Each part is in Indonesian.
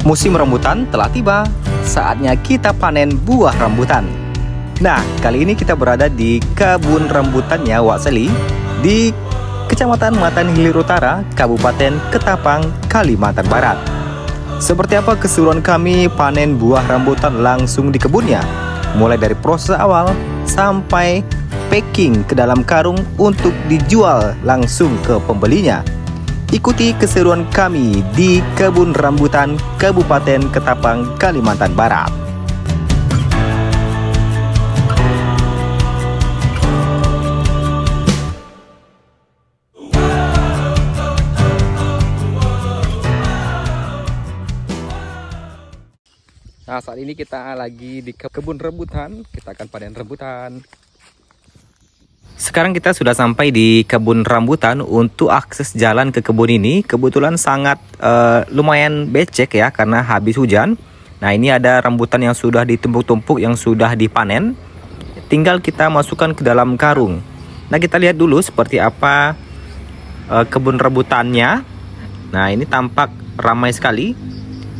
Musim rambutan telah tiba, saatnya kita panen buah rambutan. Nah, kali ini kita berada di kebun rambutannya Wak Seli di Kecamatan Matan Hilir Utara, Kabupaten Ketapang, Kalimantan Barat. Seperti apa keseruan kami panen buah rambutan langsung di kebunnya? Mulai dari proses awal sampai packing ke dalam karung untuk dijual langsung ke pembelinya. Ikuti keseruan kami di Kebun Rambutan Kabupaten Ketapang, Kalimantan Barat. Nah, saat ini kita lagi di kebun rambutan. Kita akan panen rambutan. Sekarang kita sudah sampai di kebun rambutan. Untuk akses jalan ke kebun ini kebetulan sangat lumayan becek ya, karena habis hujan. Nah, ini ada rambutan yang sudah ditumpuk-tumpuk, yang sudah dipanen. Tinggal kita masukkan ke dalam karung. Nah, kita lihat dulu seperti apa kebun rambutannya. Nah, ini tampak ramai sekali.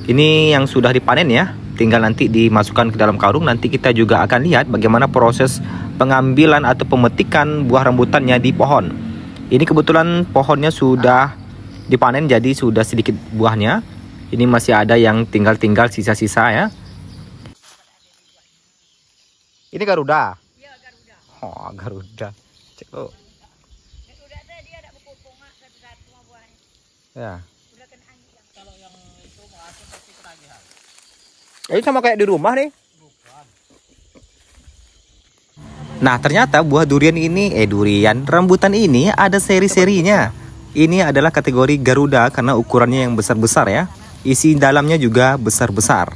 Ini yang sudah dipanen ya, tinggal nanti dimasukkan ke dalam karung. Nanti kita juga akan lihat bagaimana proses pengambilan atau pemetikan buah rambutannya di pohon. Ini kebetulan pohonnya sudah dipanen, jadi sudah sedikit buahnya. Ini masih ada yang tinggal-tinggal sisa-sisa ya. Ini Garuda? Iya, Garuda. Oh, Garuda. Cek lo. Garuda teh dia ada berpupung satu-satu buahnya. Ya. Udah kena angin. Kalau yang itu mau asin pasti ketagihan. Ini sama kayak di rumah nih. Nah, ternyata buah durian ini, rambutan ini ada seri-serinya. Ini adalah kategori Garuda karena ukurannya yang besar-besar ya. Isi dalamnya juga besar-besar.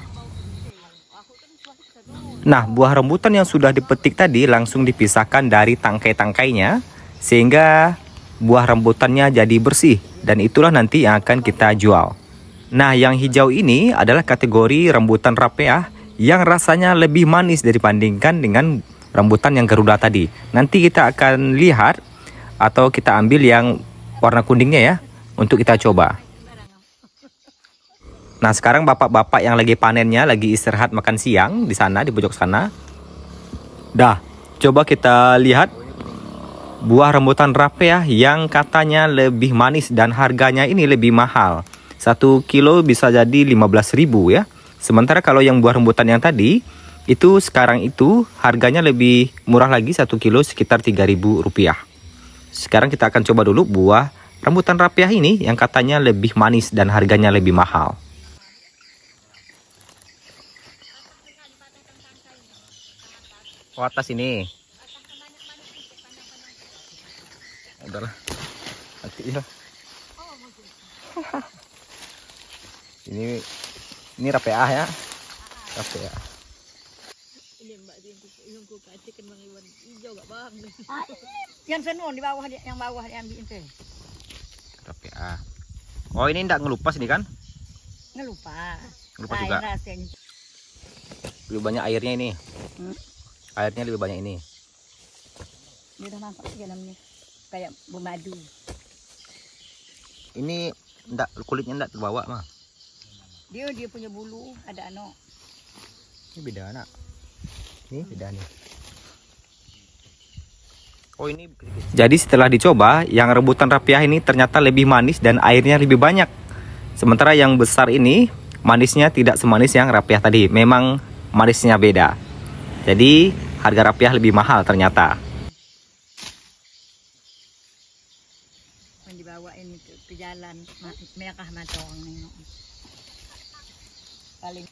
Nah, buah rambutan yang sudah dipetik tadi langsung dipisahkan dari tangkai-tangkainya, sehingga buah rambutannya jadi bersih. Dan itulah nanti yang akan kita jual. Nah, yang hijau ini adalah kategori rambutan rapeah yang rasanya lebih manis dibandingkan dengan rambutan yang Garuda tadi. Nanti kita akan lihat atau kita ambil yang warna kuningnya ya, untuk kita coba. Nah, sekarang bapak-bapak yang lagi panennya lagi istirahat makan siang di sana, di pojok sana. Dah, coba kita lihat buah rambutan rapeah yang katanya lebih manis dan harganya ini lebih mahal. 1 kilo bisa jadi 15.000 ya. Sementara kalau yang buah rambutan yang tadi itu sekarang itu harganya lebih murah lagi, 1 kilo sekitar 3.000 rupiah. Sekarang kita akan coba dulu buah rambutan rapiah ini yang katanya lebih manis dan harganya lebih mahal. Oh, atas ini. Udahlah. Nanti ya. Ini rapeah ya. Rapeah. Ini Mbak yang ku kasihkan Bang Iwan hijau gak paham nih. Yang senun di bawah, yang bawah diambil itu. Rapeah. Oh, ini enggak ngelupas ini kan? Ngelupas. Ngelupas juga. Lebih banyak airnya ini. Airnya lebih banyak ini. Dia udah nampak di dalamnya. Kayak bermadu. Ini enggak, kulitnya enggak terbawa mah. Dia punya bulu, ada ano. Ini beda anak. Ini beda nih. Oh, ini. Jadi setelah dicoba, yang rambutan rapiah ini ternyata lebih manis dan airnya lebih banyak. Sementara yang besar ini manisnya tidak semanis yang rapiah tadi. Memang manisnya beda. Jadi harga rapiah lebih mahal ternyata. Dibawain ke jalan merah matong nengok. Paling.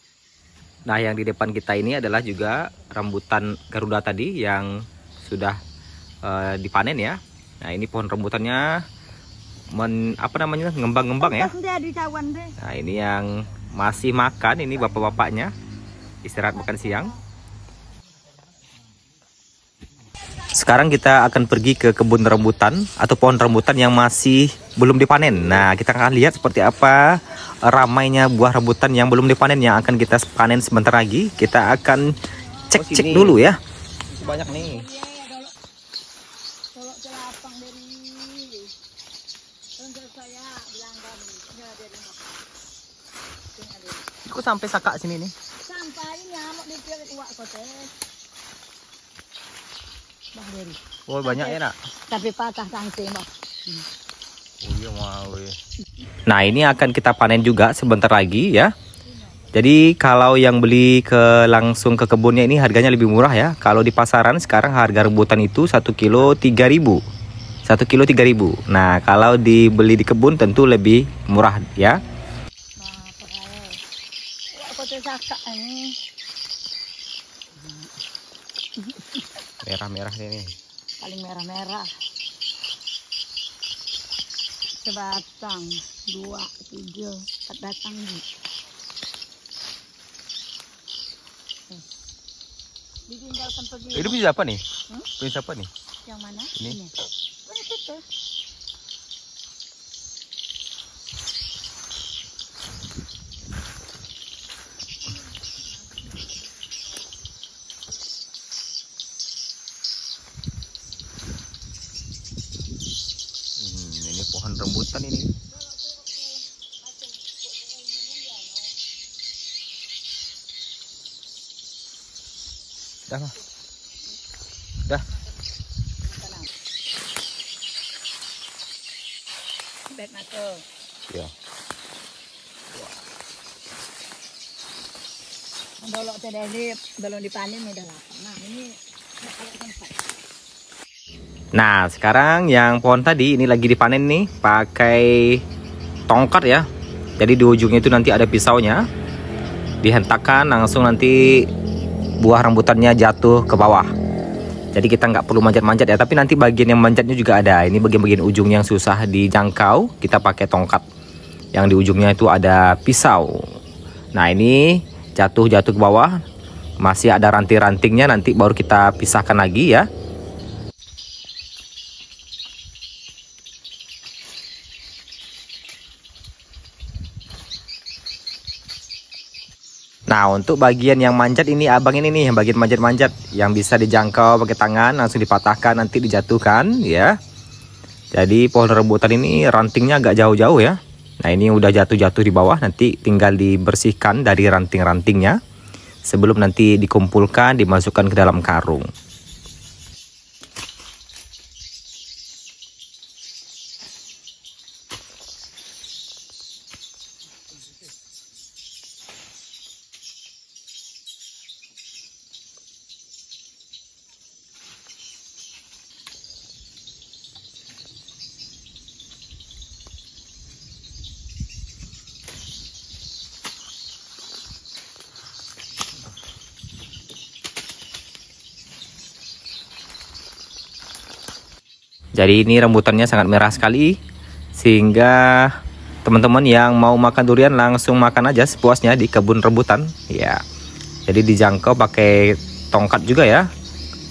Nah, yang di depan kita ini adalah juga rambutan Garuda tadi yang sudah dipanen ya. Nah, ini pohon rambutannya ngembang-ngembang ya. Nah, ini yang masih makan, ini bapak-bapaknya istirahat makan siang. Sekarang kita akan pergi ke kebun rambutan atau pohon rambutan yang masih belum dipanen. Nah, kita akan lihat seperti apa ramainya buah rambutan yang belum dipanen yang akan kita panen sebentar lagi. Kita akan cek-cek dulu ya. Banyak nih. Kok sampai sakak sini nih? Sampai nyamuk di piring uak kote. Bah dari. Oh banyak ya nak? Tapi patah tangkai bah. Oh iya mau. Nah ini akan kita panen juga sebentar lagi ya. Jadi kalau yang beli langsung ke kebunnya ini harganya lebih murah ya. Kalau di pasaran sekarang harga rambutan itu 1 kilo 3.000. 1 kilo 3.000. Nah kalau dibeli di kebun tentu lebih murah ya. Merah-merah ini. Paling merah-merah. Sebatang, 2, 3, 4 batang nih. Ditinggalkan pergi. Itu bisa apa nih? Bisa apa nih? Yang mana? Ini. Itu. Ini pohon rambutan ini. Dah mah. Dah. Baik nak. Ya. Dolok tadi belum dipanen udah lapar. Nah ini Nah sekarang yang pohon tadi ini lagi dipanen nih pakai tongkat ya. Jadi di ujungnya itu nanti ada pisaunya, dihentakkan langsung nanti buah rambutannya jatuh ke bawah. Jadi kita nggak perlu manjat-manjat ya, tapi nanti bagian yang manjatnya juga ada. Ini bagian-bagian ujung yang susah dijangkau, kita pakai tongkat yang di ujungnya itu ada pisau. Nah ini jatuh ke bawah, masih ada ranting-rantingnya, nanti baru kita pisahkan lagi ya. Nah untuk bagian yang manjat ini abang ini nih, bagian manjat-manjat yang bisa dijangkau pakai tangan, langsung dipatahkan nanti dijatuhkan ya. Jadi pohon rambutan ini rantingnya agak jauh-jauh ya. Nah ini udah jatuh-jatuh di bawah, nanti tinggal dibersihkan dari ranting-rantingnya sebelum nanti dikumpulkan dimasukkan ke dalam karung. Jadi ini rambutannya sangat merah sekali, sehingga teman-teman yang mau makan durian langsung makan aja sepuasnya di kebun rambutan ya. Jadi dijangkau pakai tongkat juga ya,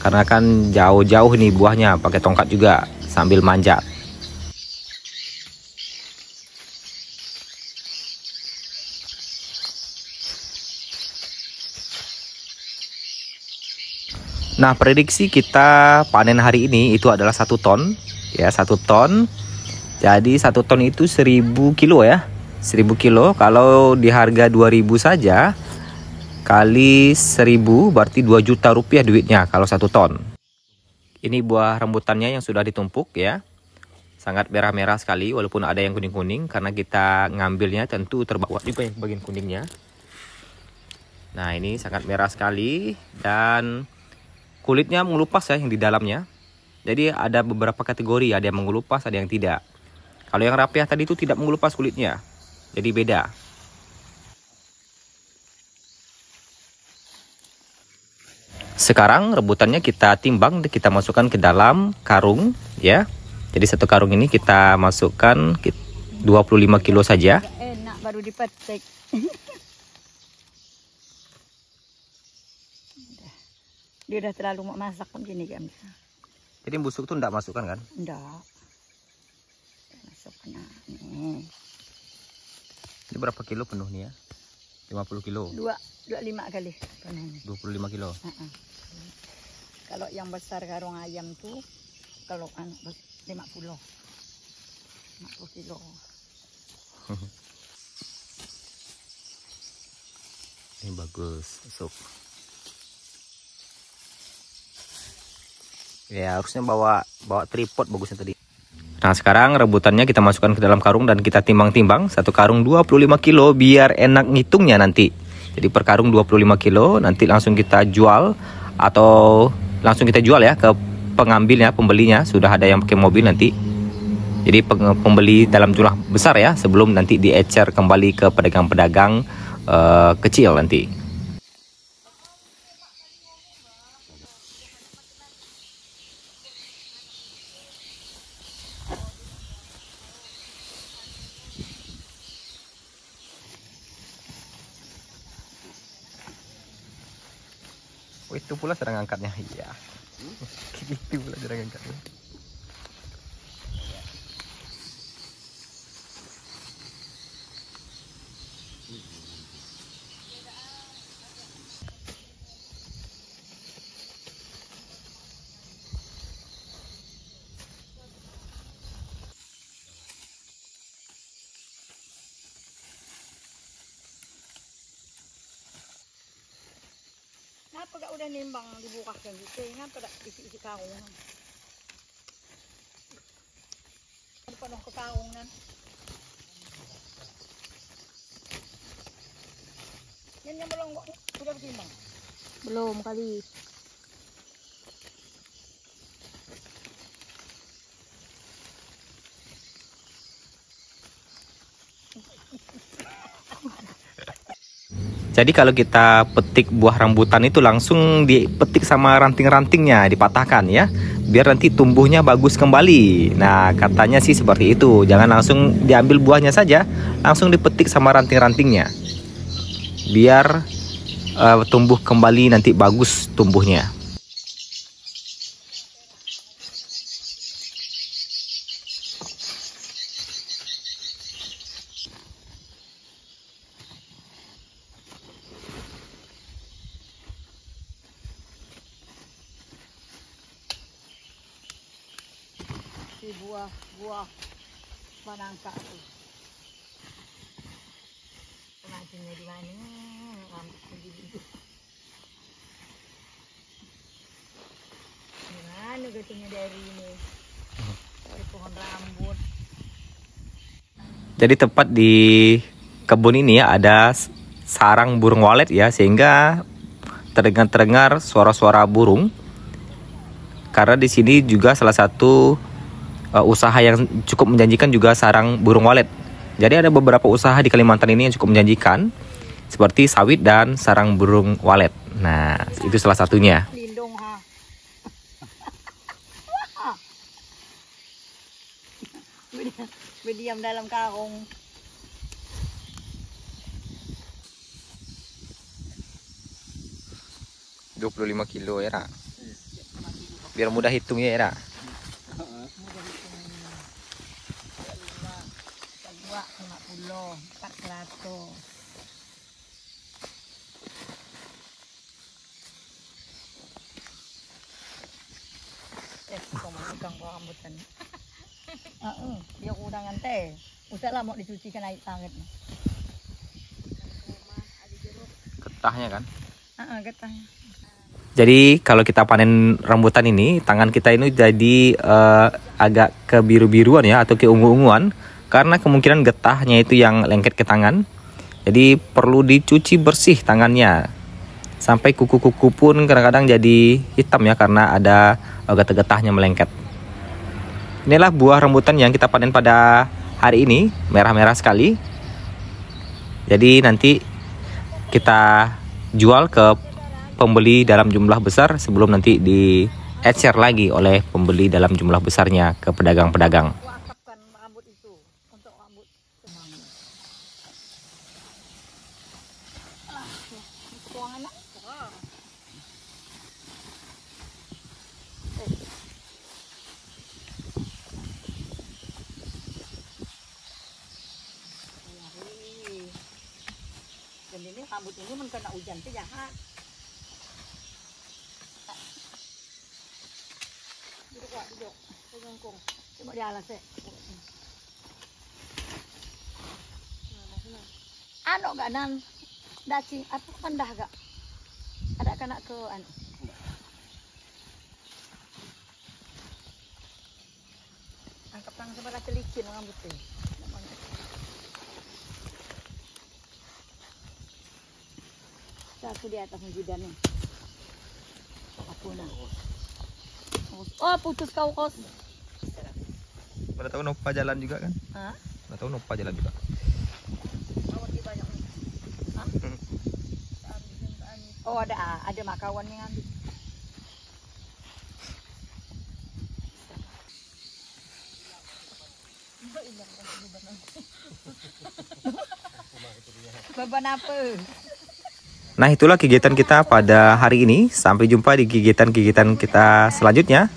karena kan jauh-jauh nih buahnya, pakai tongkat juga sambil manjat. Nah prediksi kita panen hari ini itu adalah 1 ton ya, 1 ton. Jadi 1 ton itu 1000 kilo ya, 1000 kilo. Kalau di harga 2000 saja kali 1000 berarti 2 juta rupiah duitnya kalau 1 ton. Ini buah rambutannya yang sudah ditumpuk ya, sangat merah-merah sekali walaupun ada yang kuning-kuning, karena kita ngambilnya tentu terbawa juga yang bagian kuningnya. Nah ini sangat merah sekali dan kulitnya mengelupas ya yang di dalamnya. Jadi ada beberapa kategori, ada yang mengelupas, ada yang tidak. Kalau yang rapiah tadi itu tidak mengelupas kulitnya, jadi beda. Sekarang rebutannya kita timbang, kita masukkan ke dalam karung ya. Jadi 1 karung ini kita masukkan 25 kilo saja. enak baru dipetik. Dia udah terlalu mau masak begini kan. Jadi busuk tuh enggak masukkan kan? Enggak. Masukkan nih. Ini berapa kilo penuh nih ya? 50 kilo. 25 kali penuhnya. 25 kilo. Kalau yang besar karung ayam tuh kalau 50 kilo. Ini bagus, masuk. Ya harusnya bawa tripod bagusnya tadi. Nah sekarang rebutannya kita masukkan ke dalam karung dan kita timbang-timbang. Satu karung 25 kilo biar enak ngitungnya nanti. Jadi per karung 25 kilo, nanti langsung kita jual atau langsung kita jual ya ke pengambilnya, pembelinya. Sudah ada yang pakai mobil nanti. Jadi pembeli dalam jumlah besar ya, sebelum nanti diecer kembali ke pedagang-pedagang kecil nanti. Oh, itu pula sedang angkatnya, iya. Itu pula sedang angkatnya. Kenapa gak udah nimbang dibuka kayak gitu? Kenapa gak isi karung? Penuh ke karung kan? Yang belum kok udah ditimbang? Belum kali. Jadi kalau kita petik buah rambutan itu langsung dipetik sama ranting-rantingnya, dipatahkan ya, biar nanti tumbuhnya bagus kembali. Nah katanya sih seperti itu, jangan langsung diambil buahnya saja, langsung dipetik sama ranting-rantingnya, biar tumbuh kembali nanti bagus tumbuhnya. Si buah manangka tuh. Pengajiannya di mana? Rambut begitu. Gimana getihnya dari ini? Dari pohon rambut. Jadi tepat di kebun ini ya ada sarang burung walet ya, sehingga terdengar suara-suara burung. Karena di sini juga salah satu usaha yang cukup menjanjikan juga sarang burung walet. Jadi ada beberapa usaha di Kalimantan ini yang cukup menjanjikan, seperti sawit dan sarang burung walet. Nah, itu salah satunya. Lindung ha. Berdiam dalam karung. Iya. 25 kilo ya, Ra. Biar mudah hitungnya ya, Ra. Dua 50, 400. Kau mau ikan rambutan. Dia kurangan teh. Usah lah mau dicucikan air sangat. Getahnya kan. Getahnya. Jadi kalau kita panen rambutan ini, tangan kita ini jadi agak kebiru-biruan ya, atau keungu-unguan, karena kemungkinan getahnya itu yang lengket ke tangan. Jadi perlu dicuci bersih tangannya. Sampai kuku-kuku pun kadang-kadang jadi hitam ya, karena ada getah-getahnya melengket. Inilah buah rambutan yang kita panen pada hari ini, merah-merah sekali. Jadi nanti kita jual ke pembeli dalam jumlah besar sebelum nanti di-share lagi oleh pembeli dalam jumlah besarnya ke pedagang-pedagang. Asapkan rambut itu untuk rambut tenang. Tuangan nak. Dan ini rambut ini men kena hujan tuh jahat. Duduk Wak, duduk. Pengungkung. Coba di alas ya. Ano gak nan? Daci, apa kan dah gak? Ada kena ke anu. Angkat tangan sebelah celicin rambutnya. Satu di atas jidannya. Apa nak? Oh, putus kau kos. Pada tahu Nova jalan juga kan? Hah? Pada tahu Nova jalan juga. Oh ada makawan yang ambil. Beban apa? Nah itulah kegiatan kita pada hari ini. Sampai jumpa di kegiatan-kegiatan kita selanjutnya.